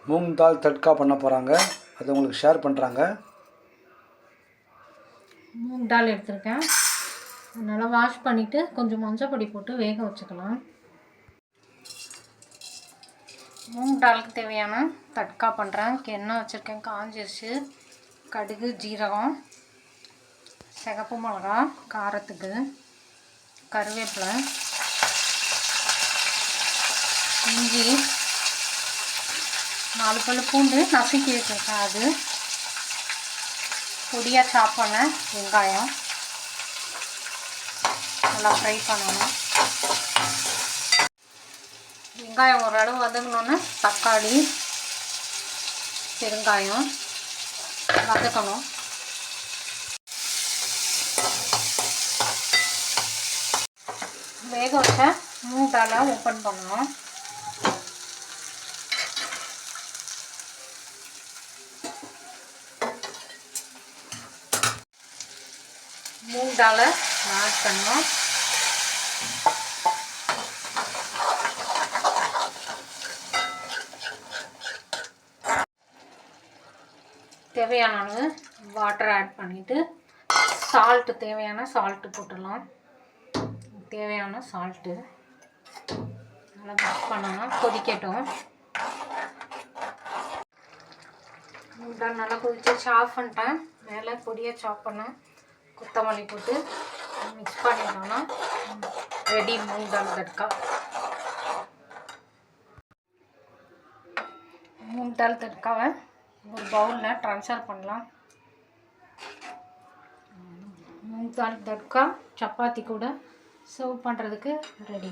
மூங் தால் தட்கா பண்ண போகிறாங்க. அதை உங்களுக்கு ஷேர் பண்ணுறாங்க. மூங் தால் எடுத்துருக்கேன். நல்லா வாஷ் பண்ணிவிட்டு கொஞ்சம் மஞ்சள் பொடி போட்டு வேக வச்சுக்கலாம். மூங் தாலுக்கு தேவையான தட்கா பண்ணுறேன். எண்ணெய் வச்சுருக்கேன், காஞ்சிருச்சு. கடுகு, ஜீரகம், சிகப்பு மிளகா காரத்துக்கு, கருவேப்பிலை, இஞ்சி, 4 பல்லு பூண்டு நசுக்கி வச்சுருக்கேன், அது பொடியாக சாப் பண்ண வெங்காயம் நல்லா ஃப்ரை பண்ணணும். வெங்காயம் ஓரளவு வதங்கினோன்னே தக்காளி, பெருங்காயம் வதக்கணும். வேக வச்ச மூங் தாலை ஓப்பன் பண்ணணும். மூங் தாலை ஆட் பண்ணணும். தேவையான அளவு வாட்டர் ஆட் பண்ணிவிட்டு சால்ட்டு தேவையான சால்ட்டு போட்டுடலாம். தேவையான சால்ட்டு நல்லா மிக்ஸ் பண்ணணும். கொதிக்கட்டும். மூங் தால் நல்லா கொதிச்சு ஆஃப் பண்ணிட்டேன். மேலே பொடியாக சாப் பண்ணேன் கொத்தமல்லி போட்டு மிக்ஸ் பண்ணிட்டோம்னா ரெடி மூங் தால் தட்கா. மூங் தால் தட்காவை ஒரு பவுலில் ட்ரான்ஸ்ஃபர் பண்ணலாம். மூங் தால் தட்கா சப்பாத்தி கூட சர்வ் பண்ணுறதுக்கு ரெடி.